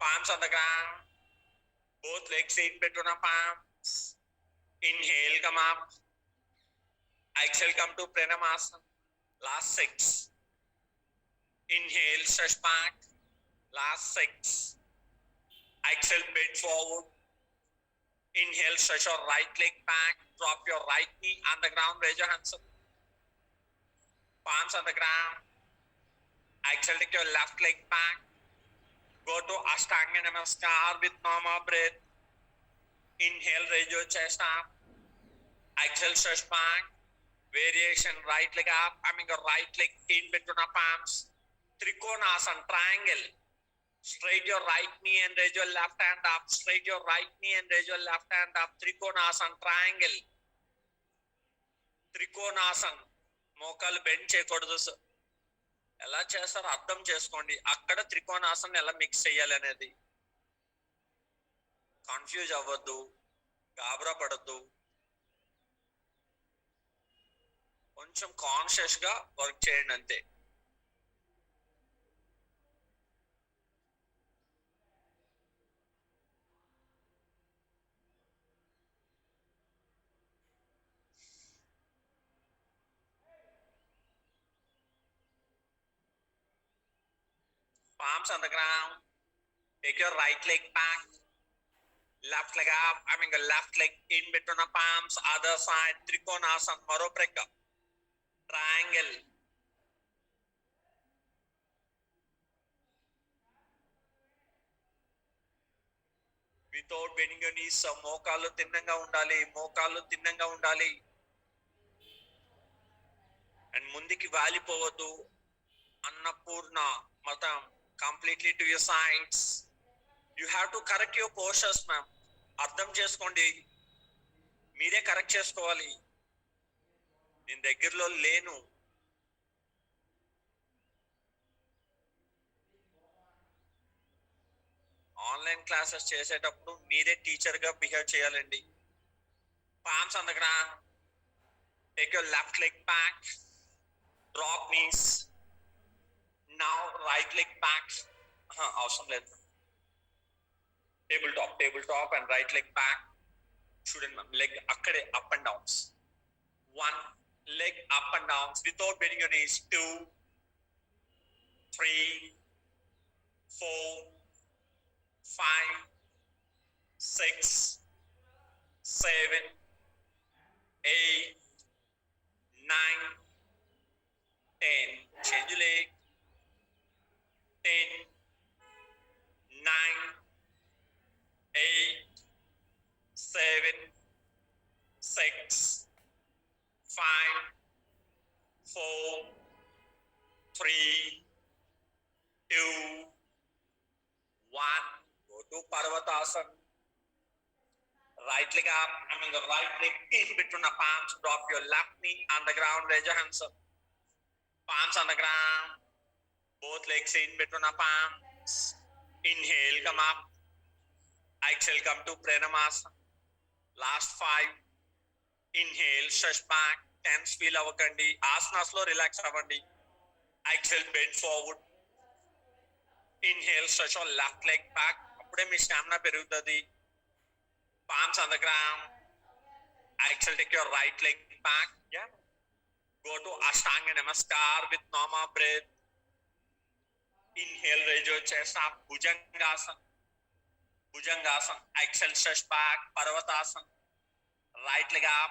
Palms on the ground. Both legs in between the palms. Inhale, come up. Exhale, come to Pranamasana. Last 6. Inhale, stretch back. Last 6. Exhale, bend forward. Inhale, stretch your right leg back. Drop your right knee on the ground. Raise your hands up. Palms on the ground. Exhale, take your left leg back. Go to Ashtanga Namaskar with normal breath. Inhale, raise your chest up. Exhale, stretch back. Variation, right leg up. Your right leg in between the palms. Trikonasana, triangle. Straight your right knee and raise your left hand up. Straight your right knee and raise your left hand up. Trikonasana, triangle. Trikonasana. మోకాలు bend చేయకూడదు. ఎలా చేస్తారో అర్థం చేసుకోండి. అక్కడ త్రికోణాసనం ఎలా mix చేయాలి అనేది. కన్ఫ్యూజ్ అవ్వద్దు, గాబరా పడద్దు. కొంచెం కాన్షియస్ గా వర్క్ చేయండి అంతే. Palms on the ground. Take your right leg back. Left leg up. Left leg in between the palms. Other side. Trikonasana. Maro preka. Triangle. Without bending your knees. మోకాళ్ళు తిన్నంగా ఉండాలి. మోకాళ్ళు తిన్నంగా ఉండాలి. And ముందుకి వాలిపోవద్దు. అన్నపూర్ణ మతం. Completely to your sides. You have to correct your postures, ma'am. అర్థం చేసుకోండి. మీరే correct చేసుకోవాలి. నేను దగ్గరలో లేను. ఆన్లైన్ క్లాసెస్ చేసేటప్పుడు మీరే టీచర్ గా బిహేవ్ చేయాలండి. Palms on the ground. Take your left leg back. Drop knees. Now right leg back. అవసరం లేదు. Tabletop and right leg back. Shouldn't leg akkade up and downs. One leg up and downs without bending your knees. 2, 3, 4, 5, 6, 7, 8, 9, 10. Change your leg. 10, 9, 8, 7, 6, 5, 4, 3, 2, 1. Go to Parvatasana. Right leg up. The right leg in between the palms. Drop your left knee on the ground. Raise your hands up. Palms on the ground. Both legs in between the palms. Inhale, come up. Exhale, come to Pranamasana. Last 5. Inhale, stretch back. Tense feel avakandi. Asanas lo relax avandi. Exhale, bend forward. Inhale, stretch your left leg back. Appude mee stamina perugutadi. Palms on the ground. Exhale, take your right leg back. Yeah. Go to Ashtanga Namaskar with normal breath. Inhale, raise your chest up. Bhujangasana. Exhale, stretch back. Parvatasana. Right leg up.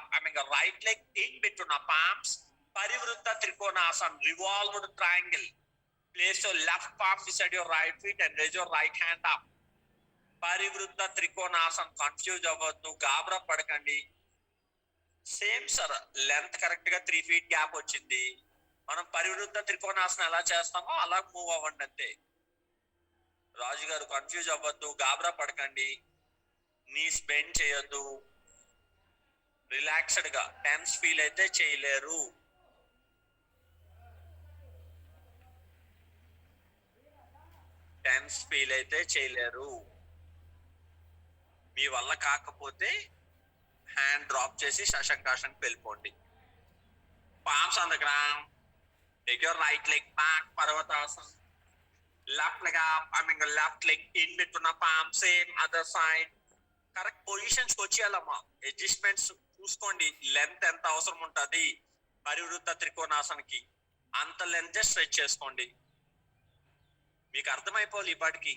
Right leg in between the palms. Parivrutta Trikonasana. Revolved triangle. Place your left palm beside your right feet and raise your right hand up. Parivrutta Trikonasana. Confuse avvaddu. Gabra padakandi. Same sir. Length correct ga 3 feet gap వచ్చింది. మనం పరివృత్త త్రికోణాసనం ఎలా చేస్తామో అలా move అవ్వండి అంతే. రాజు గారు confuse అవ్వద్దు, గాబరా పడకండి, నీస్ బెండ్ చేయొద్దు. రిలాక్స్డ్ గా టెన్స్ ఫీల్ అయితే చేయలేరు. మీ వల్ల కాకపోతే హ్యాండ్ డ్రాప్ చేసి శశంకాసనకి వెళ్ళిపోండి. Palms on the ground. Take your right leg back, Parvatasana. left leg up, left leg in between the palm, same other side. Correct positions వచ్చేయాలమ్మా. Adjustments చూసుకోండి. లెంత్ ఎంత అవసరం ఉంటుంది పరివృత్త త్రికోణాసనకి, అంత లెంత్ స్ట్రెచ్ చేసుకోండి. మీకు అర్థమైపోవాలి ఈ పాటికి.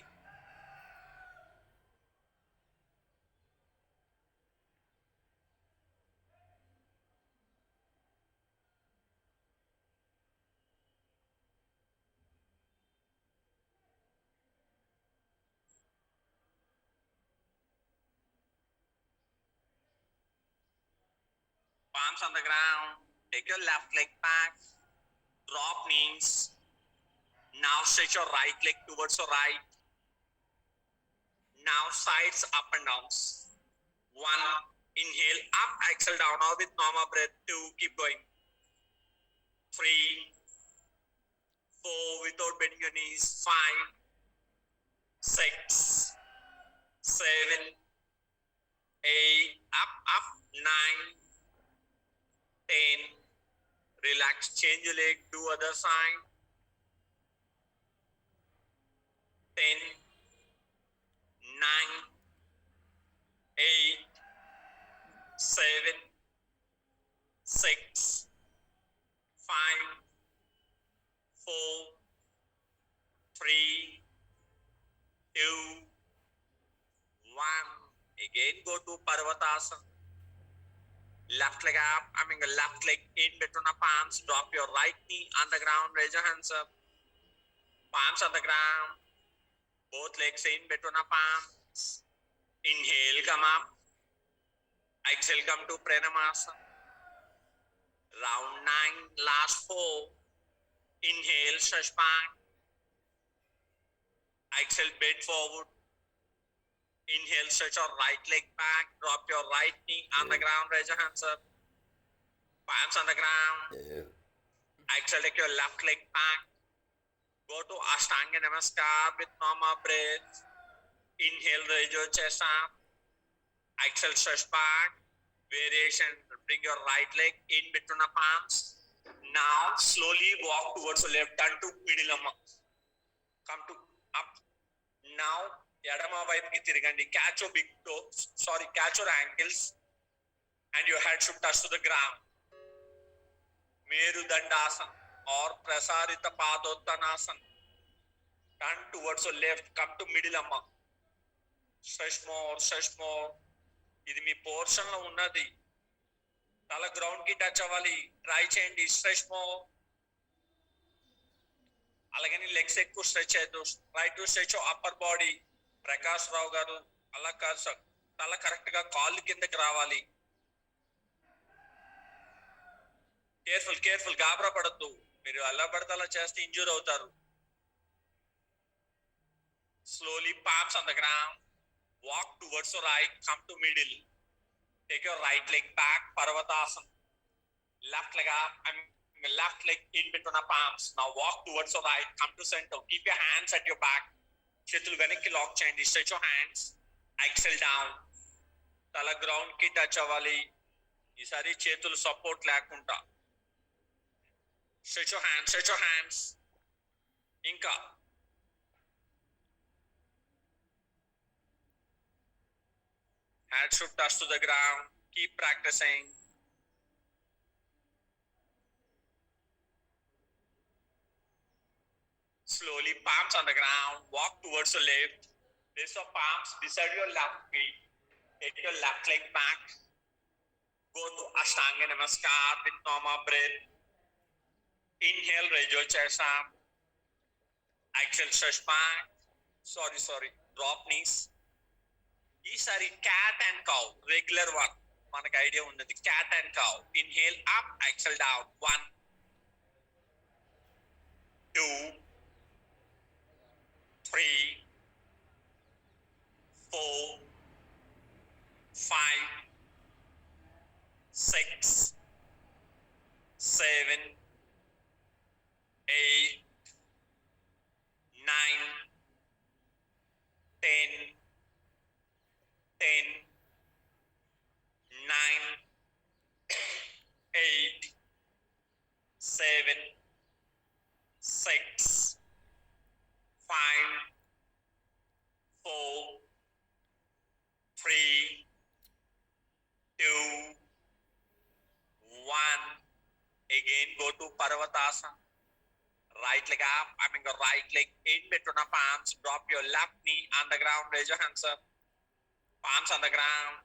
Palms on the ground. Take your left leg back. Drop knees. Now stretch your right leg towards your right. Now sides up and downs. 1. Inhale up, exhale down. Now with normal breath. 2. Keep going. 3. 4. Without bending your knees. 5. 6. 7. 8. Up. 9. 10. Relax, change your leg, do other side. 10, 9, 8, 7, 6, 5, 4, 3, 2, 1. Again go to Parvatasana. Left leg up, left leg in between the palms. Drop your right knee on the ground. Raise your hands up. Palms on the ground. Both legs in between the palms. Inhale, come up. Exhale, come to Pranamasana. Round 9, last 4. Inhale, stretch back. Exhale, bend forward. Inhale, stretch your right leg back. Drop your right knee on the ground. Raise your hands up. Palms on the ground. Exhale, take your left leg back. Go to Ashtanga Namaskar with normal breath. Inhale, raise your chest up. Exhale, stretch back. Variation. Bring your right leg in between the palms. Now, slowly walk towards the left. Turn to middle. Come to up. Now, ఎడమ వైపుకి తిరగండి. Catch your big toe, catch your ankles and your head should touch to the ground. Merudandasan or Prasarita Padottanasana. Turn towards the left, come to middle amma. Stretch more. ఇది మీ portion లో ఉన్నది. తల ground కి touch అవ్వాలి. Try చేయండి. Stretch more. అలాగని legs ఎక్కువ stretch అయ్యదు. Try to stretch upper body. Prakash Rao garu అలా కాదు సార్. తల కరెక్ట్ గా కాళ్ళు కిందకి రావాలి. కేర్ఫుల్ గాబరా పడద్దు. మీరు అలా పడితే అలా చేస్తే ఇంజూర్ అవుతారు. Slowly palms on the ground. Walk towards your right. Come to middle. Take your right leg back. Parvatasana. Left leg up. Left leg in between the palms. Now walk towards your right. Come to center. Keep your hands at your back. చేతులు వెనక్కి lock చేయండి. Stretch your hands. Exhale down. తల ground కి touch అవ్వాలి. ఈసారి చేతులు support లేకుండా. Stretch your hands. ఇంకా head should touch to the ground. Keep practicing. Slowly, palms on the ground. Walk towards the left. Place your palms beside your left feet. Take your left leg back. Go to Ashtanga Namaskar with normal breath. Inhale, raise your chest up. Exhale, stretch back. Drop knees. ఈసారి cat and cow regular one మనకు idea ఉన్నది. Cat and cow. Inhale up, exhale down. 1, 2, 3, 4, 5, 6, 7, 8, 9, 10, 9, 8, 7, 6, 5, go to Parvatasana. Right leg up, right leg in between the palms. Drop your left knee on the ground. Raise your hands up. Palms on the ground.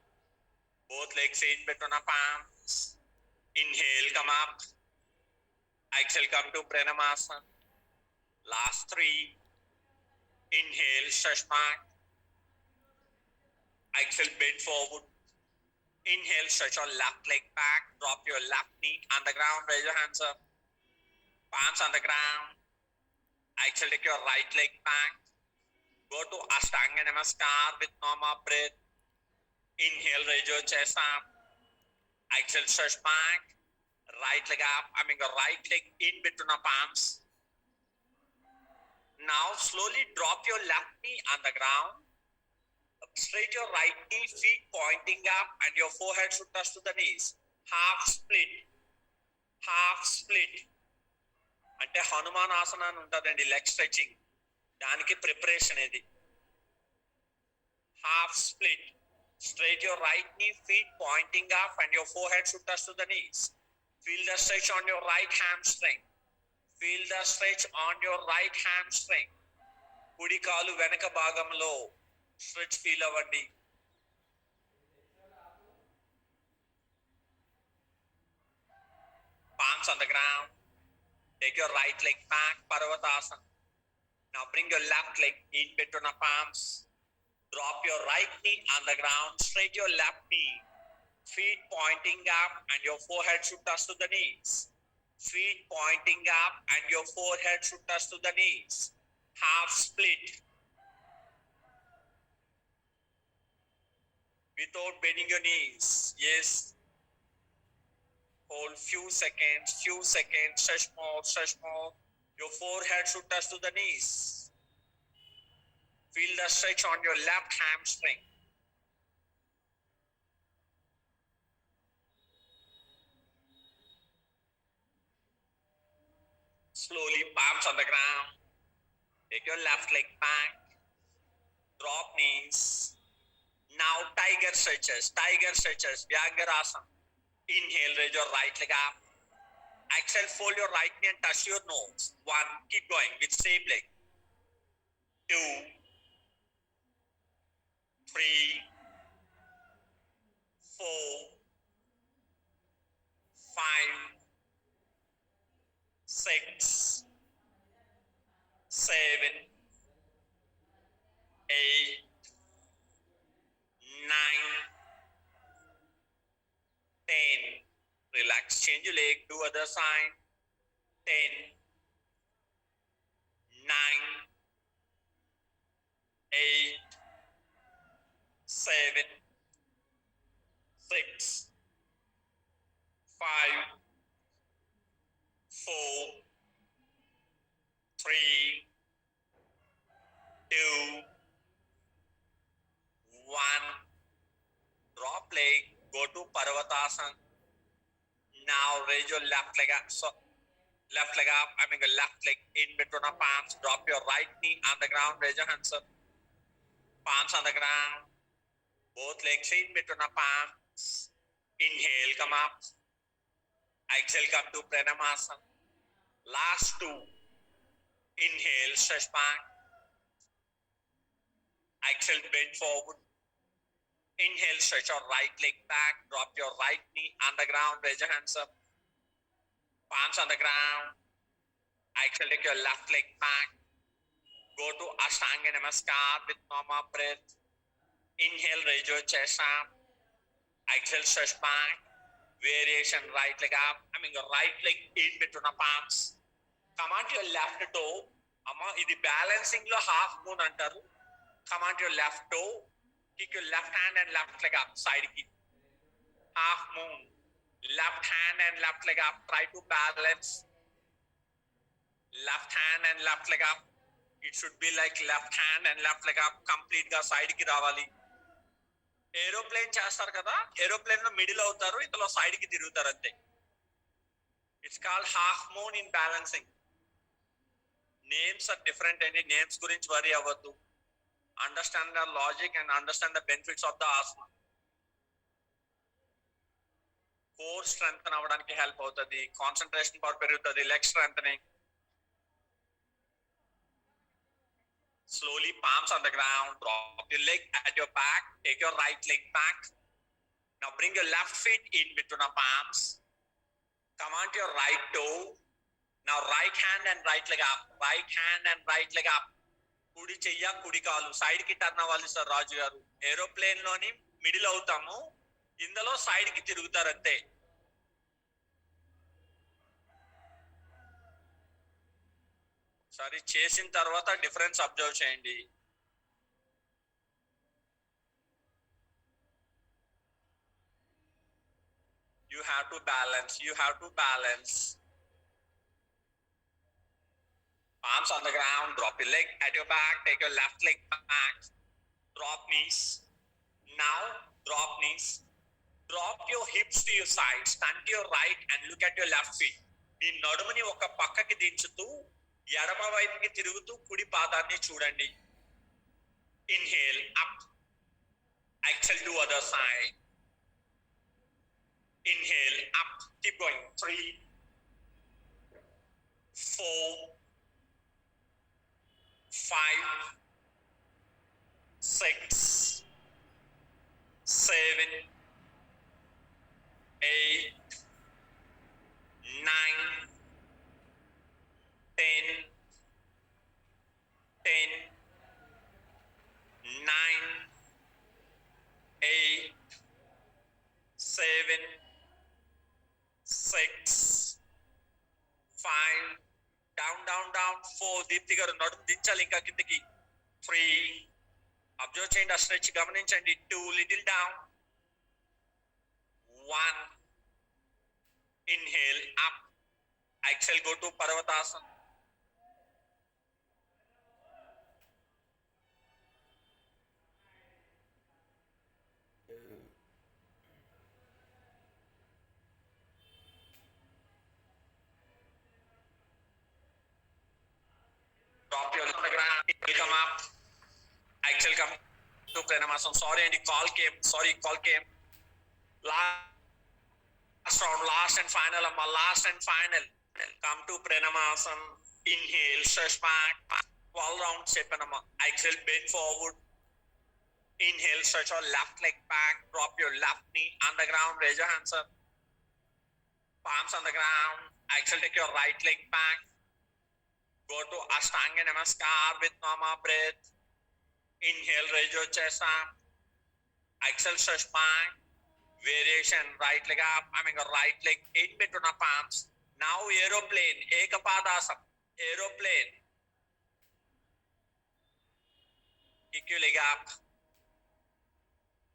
Both legs in between the palms. Inhale, come up. Exhale, come to Pranamasana. Last 3. Inhale, Shashmak. Exhale, bend forward. Inhale, stretch your left leg back. Drop your left knee on the ground. Raise your hands up. Palms on the ground. Exhale, take your right leg back. Go to Ashtanga Namaskar with normal breath. Inhale, raise your chest up. Exhale, stretch back. Right leg up. Right leg in between the palms. Now, slowly drop your left knee on the ground. Straight your right knee, feet pointing up, and your forehead should touch to the knees. Half split. Half split. అంటే హనుమానాసన అని ఉంటుందండి, leg stretching, దానికి preparation ఇది. Half split. Straight your right knee, feet pointing up, and your forehead should touch to the knees. Feel the stretch on your right hamstring. Feel the stretch on your right hamstring. కుడి కాలు వెనక భాగంలో stretch feel అవ్వండి. Palms on the ground. Take your right leg back, Parvatasana. Now bring your left leg in between the palms. Drop your right knee on the ground. Straight your left knee. Feet pointing up, and your forehead should touch to the knees. Feet pointing up, and your forehead should touch to the knees. Half split. Without bending your knees. Yes. Hold few seconds, stretch more. Your forehead should touch to the knees. Feel the stretch on your left hamstring. Slowly, palms on the ground. Take your left leg back. Drop knees. Now, tiger stretches, Vyagarasana. Inhale, raise your right leg up. Exhale, fold your right knee and touch your nose. 1, keep going with same leg. 2, 3, 4, 5, 6, 7, 8, 9, 10. Relax, change your leg, do other side. 10, 9, 8, 7, 6, 5, 4, 3, 2, 1. Drop leg, go to Parvatasana. Now raise your left leg up. Left leg up, left leg in between the palms. Drop your right knee on the ground. Raise your hands up. Palms on the ground. Both legs in between the palms. Inhale, come up. Exhale, come to Pranamasana. Last 2. Inhale, stretch back. Exhale, bend forward. Inhale, stretch your right leg back. Drop your right knee on the ground. Raise your hands up. Palms on the ground. Exhale, take your left leg back. Go to Ashtanga Namaskar with normal breath. Inhale, raise your chest up. Exhale, stretch back. Variation, right leg up. Your right leg in between the palms. Come on to your left toe. Idi balancing lo half moon antaru. Come on to your left toe. Kick your left hand and left leg up, side ki. Half moon. Left hand and left leg up. Try to balance. Left hand and left leg up. It should be like left hand and left leg up. Complete ga side ki ravali. Aeroplane చేస్తారు కదా, aeroplane లో middle అవుతారు, ఇందులో side కి తిరుగుతారు అంతే. It's called half moon in balancing. Names are different అండి, names గురించి వరీ అవ్వద్దు. Understand the logic and understand the benefits of the asana. Core strength అవ్వడానికి హెల్ప్ అవుతుంది, కాన్సన్ట్రేషన్ పవర్ పెరుగుతుంది, leg strength. Slowly palms on the ground, drop your leg at your back, take your right leg back. Now bring your left feet in between the palms. Come on to your right toe. Now right hand and right leg up, right hand and right leg up. కుడి చెయ్య కుడి కాలు side కి turn అవ్వాలి sir రాజు గారు. Aeroplane లోని middle అవుతాము, ఇందులో సైడ్ కి తిరుగుతారు అంతే. సరే చేసిన తర్వాత డిఫరెన్స్ అబ్జర్వ్ చేయండి. You have to balance. You have to balance. Arms on the ground. Drop your leg at your back. Take your left leg back. Drop knees. Now drop knees. Drop your hips to your side. Stand to your right and look at your left feet. మీ నడుముని ఒక పక్కకి దించుతూ ఎడమ వైపుకి తిరుగుతూ కుడి పాదాన్ని చూడండి. Inhale up. Exhale to other side. Inhale up. Keep going. 3, 4, 5, 6, 7, 8, 9, 10, 9, 8, 7, 6, 5, down, 4. Deepti గారు నడుము దించాలి ఇంకా కిందకి. 3, అబ్జర్వ్ చేయండి, ఆ స్ట్రెచ్ గమనించండి. 2, little down. 1, inhale up. Exhale, go to Parvatasana. Drop your on the ground. Come up. Exhale, come to Pranayama. Sorry, and call came. Last round, last and final. Last and final. Come to Pranayama. Inhale, stretch back. 12 rounds. Exhale, bend forward. Inhale, stretch your left leg back. Drop your left knee on the ground. Raise your hands up. Palms on the ground. Exhale, take your right leg back. Go to Ashtanga Namaskar with normal breath. Inhale, raise your chest up. Exhale, stretch back. Variation, right leg up. Right leg in between the palms. Now aeroplane, Ekapadasana. Aeroplane. Kick your leg up.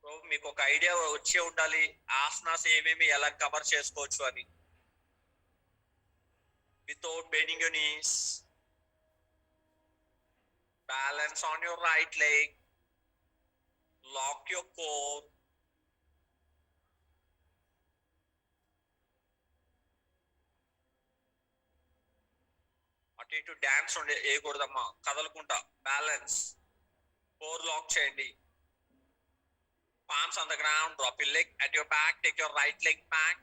So, మీకు ఒక idea వచ్చే ఉండాలి ఆసనాస్ ఏమేమి ఎలా cover చేసుకోవచ్చు అని. Without bending your knees. Balance on your right leg. Lock your core. అటు ఇటు డాన్స్ ఉండే వేయకూడదమ్మా, కదలకుంటా. బ్యాలెన్స్. కోర్ లాక్ చేయండి. Palms on the ground. Drop your leg at your back. Take your right leg back.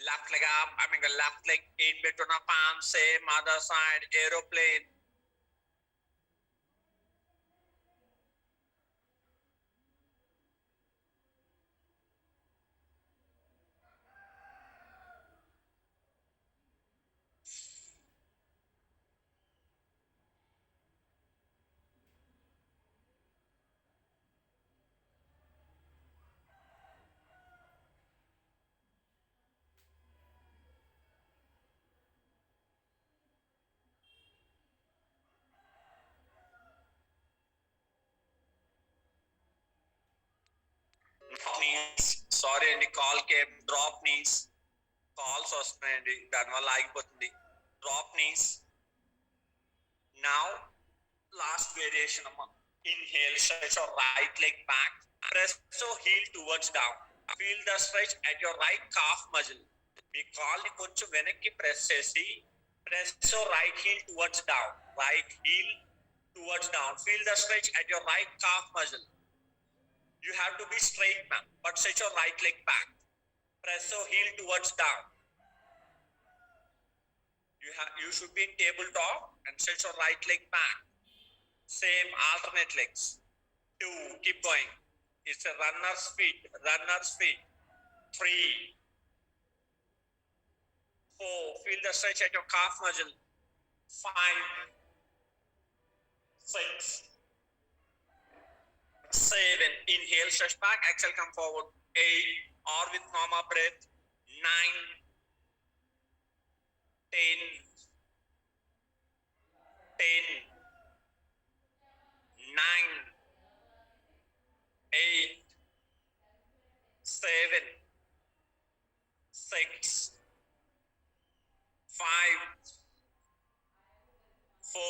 Left leg up. Left leg in between the palms. Same other side. Aeroplane. knees. Sorry అండి, call came. Drop knees. Calls వస్తున్నాయండి, దానివల్ల ఆగిపోతుంది. Drop knees. Now last variation అమ్మా. Inhale, stretch your right leg back. Press your heel towards down. Feel the stretch at your right calf muscle. మీ కాల్ని కొంచెం వెనక్కి press చేసి press your right heel towards down. Right heel towards down. Feel the stretch at your right calf muscle. You have to be straight, ma'am, but stretch your right leg back. Press your heel towards down. You should be in tabletop and stretch your right leg back. Same alternate legs. 2, keep going. It's a runner's feet. 3, 4, feel the stretch at your calf muscle. 5, 6, 7, inhale, stretch back, exhale, come forward. 8, or with normal breath. 9, 10, 9, 8, 7, 6, 5, 4,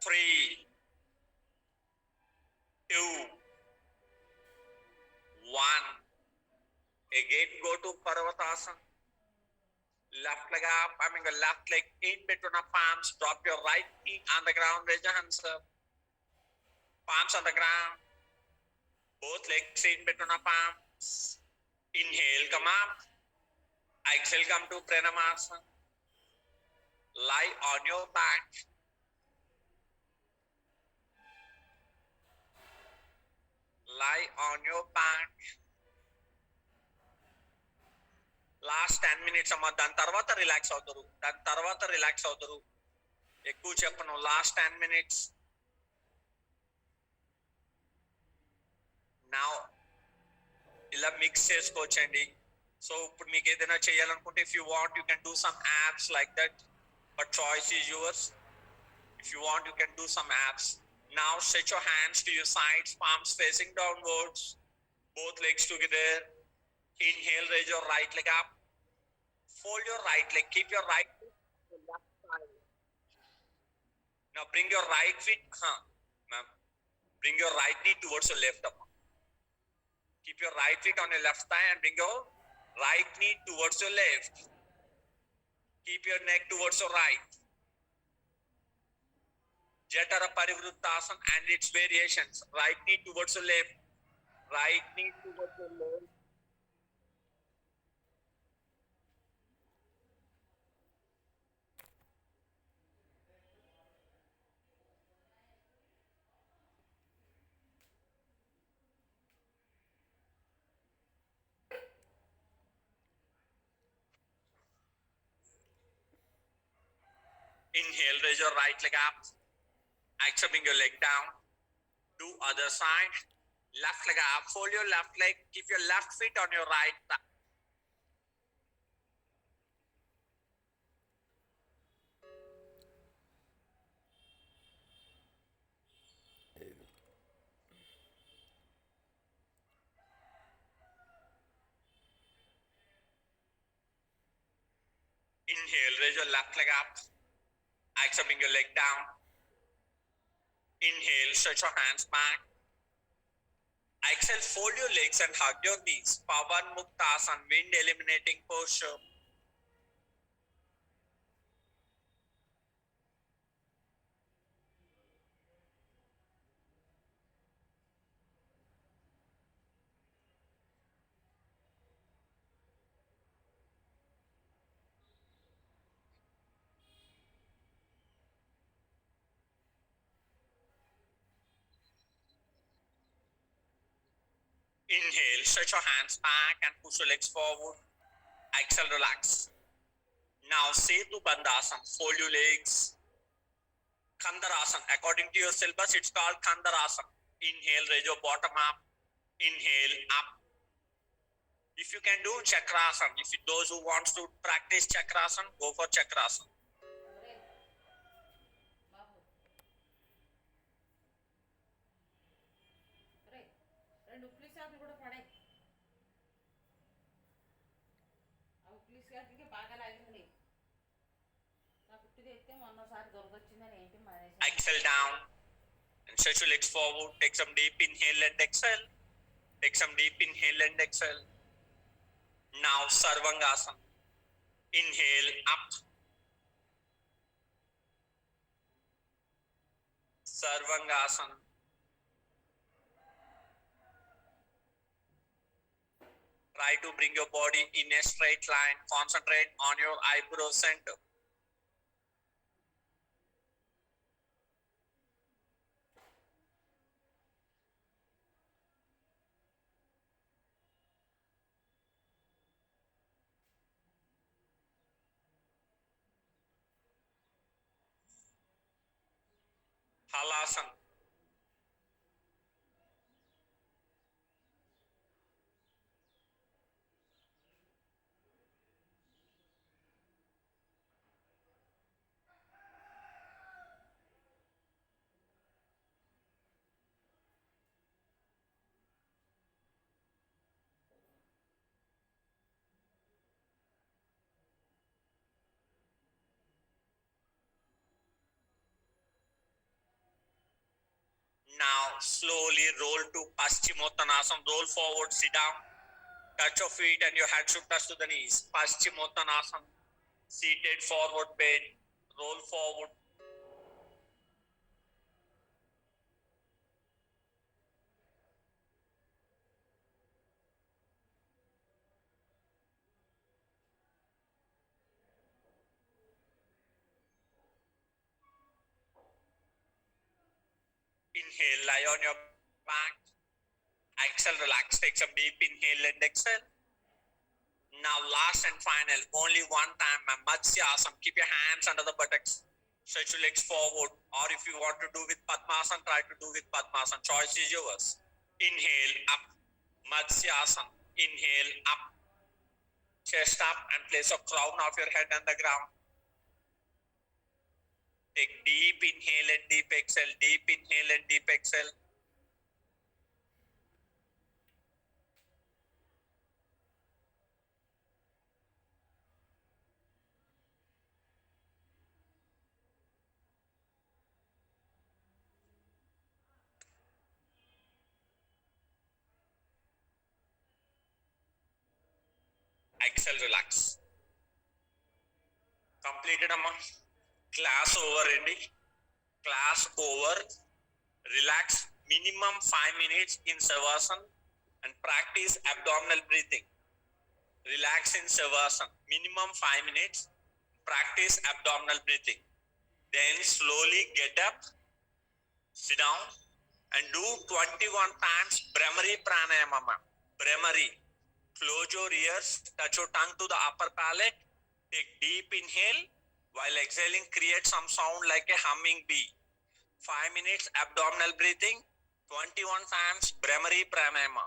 3, 2, 1. Again, go to Parvatasana. Left leg up, left leg in between our palms. Drop your right knee on the ground. Raise your hands up. Palms on the ground. Both legs in between our palms. Inhale, come up. Exhale, come to Pranamasana. Lie on your back. Lie on your back. Last 10 minutes అమ్మ, దాని తర్వాత relax అవుతారు. ఎక్కువ చెప్పను. Last 10 minutes. Now ఇలా mix చేసుకోవచ్చండి. So ఇప్పుడు మీకు ఏదైనా చేయాలనుకుంటే, if you want you can do some abs like that, but choice is yours. If you want you can do some abs. Now stretch your hands to your sides, palms facing downwards, both legs together. Inhale, raise your right leg up. Fold your right leg. Keep your right foot on the left side. Now bring your right feet. Bring your right knee towards your left arm. Keep your right feet on your left thigh and bring your right knee towards your left. Keep your neck towards your right. Jatara Parivrittasana and its variations. Right knee towards your left. Right knee towards your left. Inhale, raise your right leg up. Exhale, bring your leg down. Do other side. Left leg up. Fold your left leg. Keep your left feet on your right thigh. Inhale, raise your left leg up. Exhale, bring your leg down. Inhale, stretch your hands back. Exhale, fold your legs and hug your knees. Pavan Muktasana, wind eliminating posture. Inhale, stretch your hands back and push your legs forward. Exhale, relax. Now, Setu Bandhasana, fold your legs. Khandarasana, according to your syllabus, it's called Khandarasana. Inhale, raise your bottom up. Inhale, up. If you can do Chakrasana, if those who wants to practice Chakrasana, go for Chakrasana. Exhale down and stretch your legs forward. Take some deep inhale and exhale. Take some deep inhale and exhale. Now Sarvangasana. Inhale up. Sarvangasana. Try to bring your body in a straight line. Concentrate on your eyebrow center. Halasana. Now slowly roll to Paschimottanasana. Roll forward, sit down. Touch your feet and your head should touch to the knees. Paschimottanasana. Seated forward bend. Roll forward. Inhale, lie on your back. Exhale, relax. Take some deep inhale and exhale. Now last and final, only one time, Matsyasana. Keep your hands under the buttocks. Stretch your legs forward. Or if you want to do with Padmasana, try to do with Padmasana. Choice is yours. Inhale up. Matsyasana. Inhale up. Chest up and place a crown of your head on the ground. Take deep inhale and deep exhale. Deep inhale and deep exhale. Exhale, relax. Completed among class over, Andy. Class over. Relax minimum 5 minutes in Savasana and practice abdominal breathing. Relax in Savasana minimum 5 minutes. Practice abdominal breathing. Then slowly get up, sit down, and do 21 times Brahmari Pranayama. Brahmari. Close your ears, touch your tongue to the upper palate. Take deep inhale. While exhaling, create some sound like a humming bee. 5 minutes abdominal breathing, 21 times Brahmari Pranayama.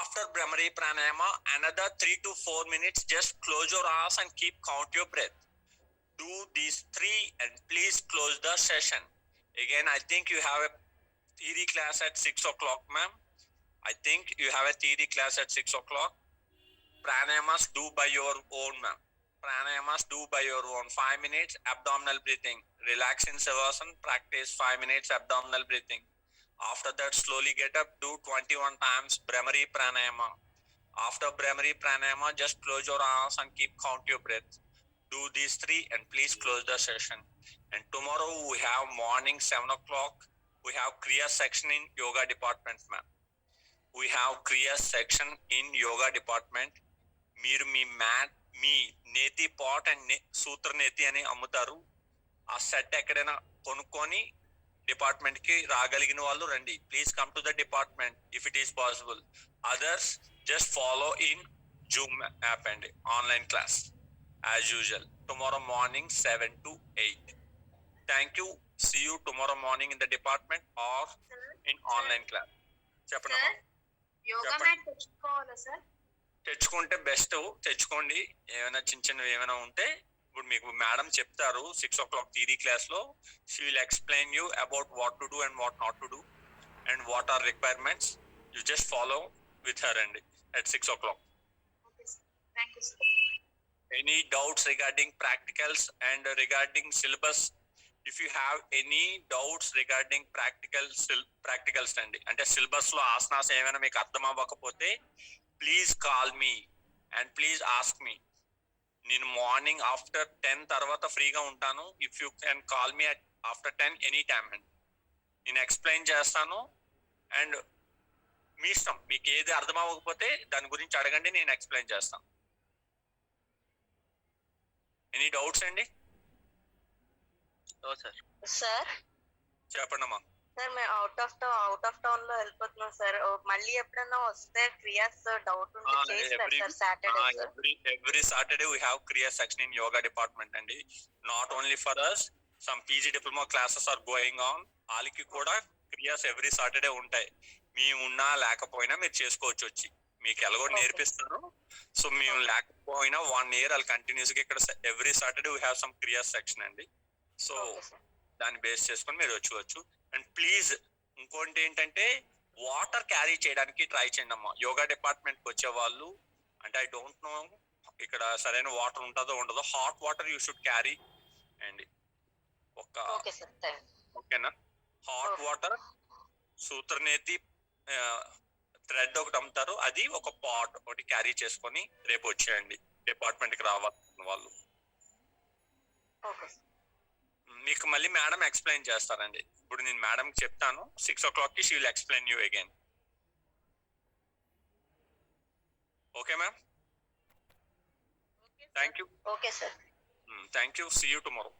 After Brahmari Pranayama, another 3 to 4 minutes, just close your eyes and keep count your breath. Do these 3 and please close the session. Again, I think you have a theory class at 6 o'clock, ma'am. I think you have a theory class at 6 o'clock. Pranayamas do by your own, ma'am. Pranayamas do by your own. 5 minutes abdominal breathing. Relax in Savasana. Practice 5 minutes abdominal breathing. After that, slowly get up. Do 21 times Brahmari Pranayama. After Brahmari Pranayama, just close your eyes and keep count your breath. Do these 3 and please close the session. And tomorrow we have morning 7 o'clock. We have Kriya section in yoga department, ma'am. We have Kriya section in yoga department. మీరు మీ mat మీ నేతి pot and సూత్ర నేతి అని అమ్ముతారు. ఆ set ఎక్కడైనా కొనుక్కొని department కి రాగలిగిన వాళ్ళు రండి. Please come to the department if it is possible. Others just follow in Zoom app అండి. Online class as usual. Tomorrow morning 7 to 8. Thank you. See you tomorrow morning in the department or in online class. చెప్పండి. Yoga mat తెచ్చుకోవాలా sir? తెచ్చుకుంటే best. తెచ్చుకోండి. ఏమైనా చిన్న ఏమైనా ఉంటే ఇప్పుడు మీకు మేడం చెప్తారు 6 o'clock థియరీ క్లాస్ లో. She will explain you about what to do and what not to do and what are requirements. You just follow with her అండి at 6 o'clock. Okay, sir. Thank you, sir. Any doubts regarding practicals and regarding syllabus? If you have any doubts regarding practicals అండి, అంటే syllabus లో ఆసనాస్ ఏమైనా మీకు అర్థం అవ్వకపోతే please call me and please ask me. నేను morning after 10 తర్వాత ఫ్రీగా ఉంటాను. If you can call me after 10 any time అండి. నేను ఎక్స్ప్లెయిన్ చేస్తాను. అండ్ మీ ఇష్టం, మీకు ఏది అర్థం అవ్వకపోతే దాని గురించి అడగండి, నేను ఎక్స్ప్లెయిన్ చేస్తాను. ఎనీ డౌట్స్ అండి? సార్ సార్ చెప్పండి అమ్మా. సార్ మేము అవుట్ ఆఫ్ టౌన్ లో వెళ్ళిపోతున్నాం సార్. మళ్ళీ ఎప్పుడైనా వస్తే క్రియాస్ డౌట్ ఉంటే చేస్తారు sir Saturday sir. Every Saturday we have క్రియా సెక్షన్ ఇన్ యోగా డిపార్ట్మెంట్ అండి. Not only for us, some PG diploma classes are going on. వాళ్ళకి కూడా క్రియాస్ ఎవ్రీ సాటర్డే ఉంటాయి. మేము ఉన్నా లేకపోయినా మీరు చేసుకోవచ్చు వచ్చి, మీకు ఎలాగో నేర్పిస్తారు. సో మేము లేకపోయినా 1 year వాళ్ళు కంటిన్యూస్ గా ఇక్కడ every Saturday we have some క్రియా సెక్షన్ అండి. సో దాన్ని బేస్ చేసుకొని మీరు వచ్చి. అండ్ ప్లీజ్ ఇంకోటి ఏంటంటే వాటర్ క్యారీ చేయడానికి ట్రై చేయండి అమ్మా. యోగా డిపార్ట్మెంట్ కి వచ్చే వాళ్ళు, అంటే ఐ డోంట్ నో ఇక్కడ సరైన వాటర్ ఉంటుందో ఉండదో, hot water you should carry అండి. ఓకేనా? హాట్ వాటర్, సూత్రనేతి థ్రెడ్ ఒకటి అమ్ముతారు, అది ఒక పాట్ ఒకటి క్యారీ చేసుకొని రేపు వచ్చేయండి డిపార్ట్మెంట్ కి రావాల్సిన వాళ్ళు. మీకు మళ్ళీ మేడం ఎక్స్ప్లెయిన్ చేస్తారండి. ఇప్పుడు నేను మేడం చెప్తాను, 6 o'clock కి she will explain you again. Okay ma'am, thank you. Okay sir. Thank you, see you tomorrow.